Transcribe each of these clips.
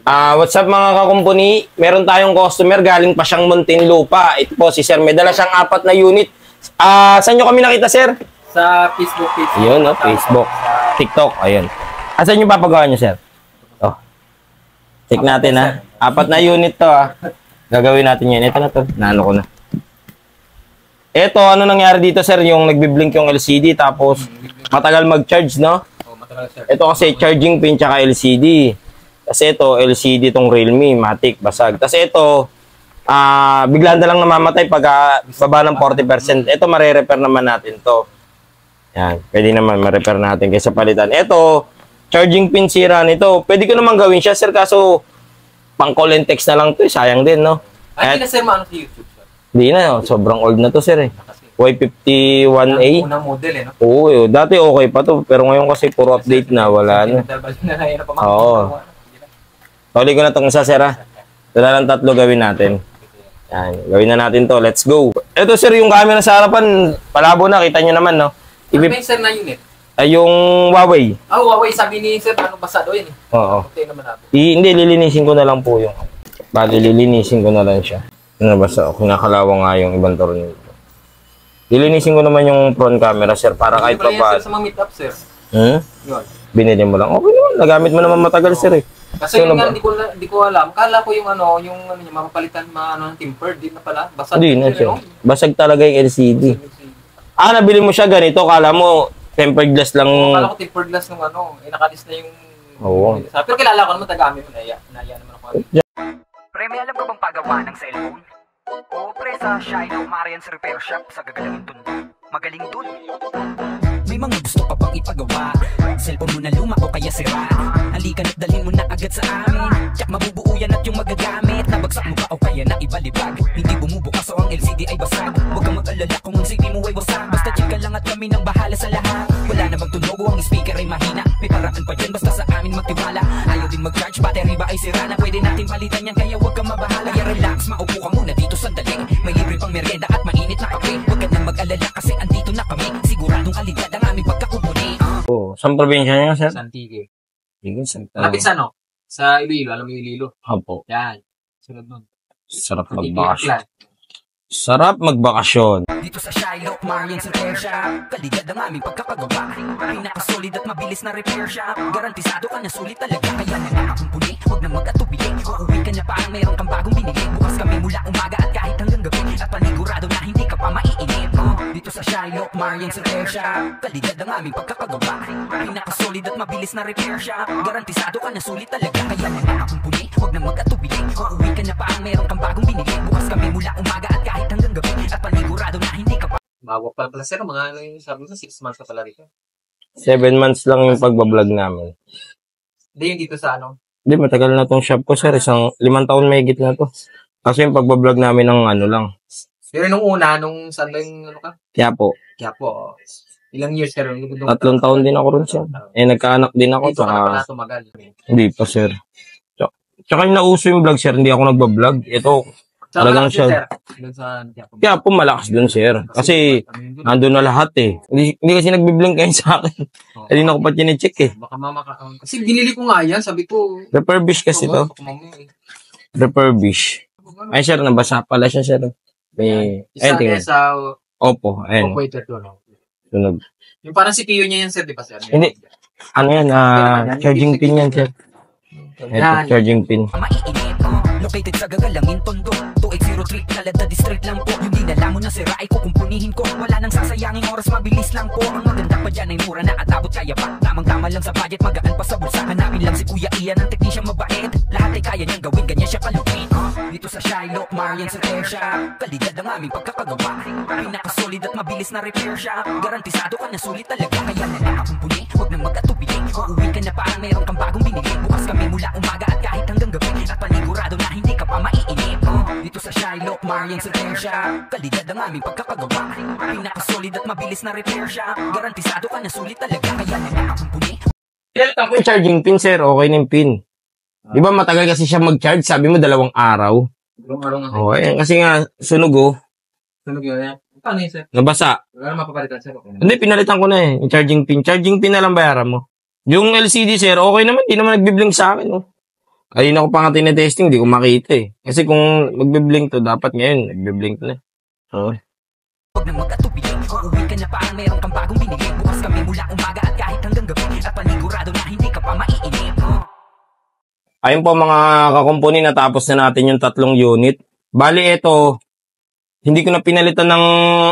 What's up mga kakumpuni? Meron tayong customer galing pa siyang Muntinlupa. Ito po si Sir, may dala siyang 4 na unit. Saan nyo kami nakita, Sir? Sa Facebook page. Ayun, no? Facebook, TikTok, ayun. Saan nyo papagawa nyo, Sir? Oh. Check natin, ha? 4 na unit to, ha? Gagawin natin yan. Ito na to. Naano ko na. Ito, ano nangyari dito, Sir? Yung nagbiblink yung LCD, tapos matagal mag-charge, no? Oh, matagal, Sir. Ito kasi charging pin tsaka LCD. Kasi ito, LCD itong Realme, matic, basag. Kasi ito, biglaan na lang namamatay pag baba ng 40%. Ito, mare-repair naman natin to. Yan, pwede naman ma-repair natin kaysa palitan. Ito, charging pin sira nito. Pwede ko naman gawin siya, Sir, kaso pang call and text na lang to, sayang din, no? Hindi na, Sir, maano sa YouTube, Sir? Hindi na, sobrang old na to, Sir, eh. Y51A. Unang model, eh, no? Oo, dati okay pa to, pero ngayon kasi puro update na, wala na. Oo. Tuli ko na itong isa, Sir, ha? Dala lang 3 gawin natin. Yan, gawin na natin to. Let's go. Ito, Sir, yung camera sa harapan, palabo na. Kita nyo naman, no? Ano ba yung, Sir, na unit? Yung Huawei. Huawei. Sabi ni Sir, ano basado yun, eh? Oo. Okay naman natin. Hindi, lilinisin ko na lang po yung... Bali, lilinisin ko na lang siya. Nabasa, kinakalawa nga yung ibang tornilyo. Lilinisin ko naman yung front camera, Sir, para kahit pa pa... Sir, sa mga meet-up, Sir. Hmm? Yun. Binili mo lang. Okay naman, nagamit mo naman matagal, Sir, eh. Kasi yun nga, hindi ko alam. Kala ko yung ano niya, mapapalitan ng tempered. Di na pala. Basag. Hindi na, Sir. Basag talaga yung LCD. Nabili mo siya ganito. Kala mo, tempered glass lang. Kala ko tempered glass nung nakalis na yung... Oo. Pero kilala ko naman, taga-amin mo. Naya naman ako. Pre, may alam ka bang pagawa ng cellphone? Oo, pre, sa Shino Marian's Repair Shop sa gagalangin Tondo. Magaling dun. May mga gusto ka bang ipagawa? Cellphone mo na luma o kaya sira? Halika na't dalhin mo na agad sa amin. Tsak mabubuo yan at yung magagamit. Nabagsak mo ba o kaya na ibalibag? Hindi bumubukas o ang LCD ay basag. Huwag kang mag-alala kung ang CD mo ay wasak. Basta check ka lang at kami nang bahala sa lahat. Wala namang tunog o ang speaker ay mahina. May paraan pa yan basta sa amin magtiwala. Ayaw din mag-charge, battery ba ay sira na? Pwede natin palitan yan kaya huwag kang mabahala. Kaya relax, maupo ka muna dito sandali. May libre pang merienda at mainit na kape. Huwag ka nang mag-alala kasi andito na kami. Siguradong kalidad ang aming pagkakubuni. Saan probinsya niya, Sir? Santique. Santa. Lapit sa ano? Sa Iloilo. Alam mo yung Iloilo? Opo. Yan. Sunod nun. Sarap magbakasyon. Sarap magbakasyon. Dito sa Shylock Marian's Repair Shop, kalidad ang aming pagkakagawa. Pinakasolid at mabilis na repair shop. Garantisado ka na sulit talaga. Kaya mga kakumpuni, huwag na mag-atubili. Uuwi ka na parang mayroon kang bagong binili. Bukas kami mula umaga at kahit hanggang gabi. At panigurado na hindi ka pa maiinip. Dito sa Shylock Marian's Repair Shop, kalidad ang aming pagkakagawa. Pinakasolid at mabilis na repair shop. Garantisado ka na sulit talaga. Kaya mga kakumpuni, huwag na mag-atubili. Uuwi ka na parang mayroon kang bagong binili. Bukas kami mula umaga at kahit hanggang gabi. At panigurado na hindi ka pa. Bago pa pala, Sir. Mga ano yung sabi mo, 6 months ka pala rito. 7 months lang yung pagbablog namin. Hindi yung dito sa ano? Hindi, matagal na tong shop ko, Sir. 5 taon may higit na to. Kasi yung pagbablog namin ng ano lang. Pero nung una, nung saan lang yung ano ka? Quiapo. Quiapo. Ilang years, Sir? 3 taon din ako rin, Sir. Nagkaanak din ako. Dito ka na pala tumagal. Hindi pa, Sir. Tsaka yung nauso yung vlog, Sir, hindi ako nagbablog. Ito, talagang siya. Quiapo, malakas dun, Sir. Kasi, nandun na lahat, eh. Hindi kasi nagbiblink kayo sa akin. Hindi na ako pa chinecheck, eh. Baka kasi binili ko nga yan, sabi ko. Refurbish kasi to. Refurbish. Ay, Sir, nabasa pala siya, Sir. May, isa sa... Opo, ayun. Sunog. Yung parang CPU niya yan, Sir, di ba, Sir? Hindi. Ano yan, charging pin yan, Sir. Ito, charging pin. Located sa gagalangin Tondo 2803, Calada District lang po. Yung dinala mo na sira ay kukumpunihin ko. Wala nang sasayangin oras, mabilis lang po. Ang maganda pa dyan ay mura na at abot kaya pa. Tamang-tama lang sa budget, magaan pa sa bulsa. Hanapin lang si Kuya Ian, ang teknisyang mabait. Lahat ay kaya niyang gawin, ganyan siya kalupit. Dito sa Shylock Marian's Repair Shop, kalidad ang aming pagkakagawa. Pinakasolid at mabilis na repair shop. Garantisado ka na sulit talaga. Kaya mga kakumpuni, huwag nang mag-atubili. Uuwi ka na parang mayroon kang bagong binili. Bukas kami mula umaga at kahit hanggang gabi. At panigurado na hindi ka pa maiinip. Dito sa Shylock Marian's Repair Shop, kalidad ang aming pagkakagawa. Pinakasolid at mabilis na repair shop. Garantisado ka na sulit talaga. Kaya mga kakumpuni. Yung charging pin, Sir, okay na yung pin. Di ba matagal kasi siya mag-charge? Sabi mo 2 araw. 2 araw nga. Oo, kasi nga, sunog, oh. Sunog yun. Paano yun, Sir? Nabasa. Wala na mapapalitan, Sir. Hindi, pinalitan ko na, eh. Yung charging pin. Charging pin na lang bayaran mo. Yung LCD, Sir, okay naman. Di naman nagbiblink sa akin, oh. Ayun ako pa nga tinetesting, di ko makita eh. Kasi kung magbe-blink to, dapat ngayon, nagbe-blink na. Oo. Huwag nang mag-atubili, uuwi ka na parang meron kang bagong binili. Bukas kami mula umaga at kahit hanggang gabi, at panigurado na hindi ka pa maiinip. Ayun po mga kakumpuni, natapos na natin yung 3 unit. Bali ito, hindi ko na pinalitan ng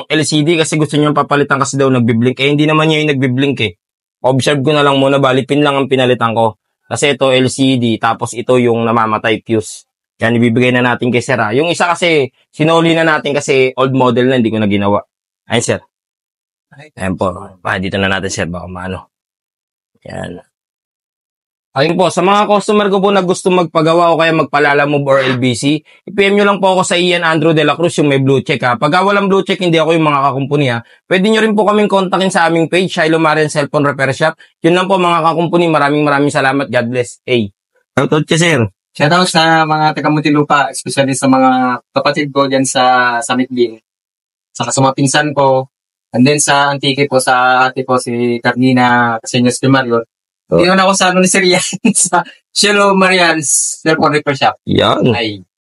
LCD kasi gusto nyo papalitan kasi daw nagbe-blink. Eh hindi naman niya yung nagbe-blink eh. Observe ko na lang muna, bali pin lang ang pinalitan ko. Kasi ito LCD, tapos ito yung namamatay fuse. Yan, ibibigay na natin kay Sir. Yung isa kasi, sinuli na natin kasi old model na, hindi ko na ginawa. Ayun, Sir. Ayan po. Dito na natin, Sir. Baka maano. Yan. Ayun po, sa mga customer ko po na gusto magpagawa o kaya magpalala move or LBC, i-PM nyo lang po ako sa Ian Andrew de la Cruz, yung may blue check ha. Pag walang blue check, hindi ako yung mga kakumpuni ha. Pwede nyo rin po kaming kontakin sa aming page, Shiloh Marian Cellphone Repair Shop. Yun lang po mga kakumpuni, maraming salamat. God bless. Hey. Shoutout ka, Sir. Shoutout sa mga taga Muntinlupa, especially sa mga kapatid ko dyan sa Summit Bin. Saka sa mga pinsan ko. And then sa Antique po, sa ate po, si Carmina Caseños de Marion. Hindi ako sa ni Sir Ian sa Shiloh Marian's Cellphone Repair Shop. Yan. Ay.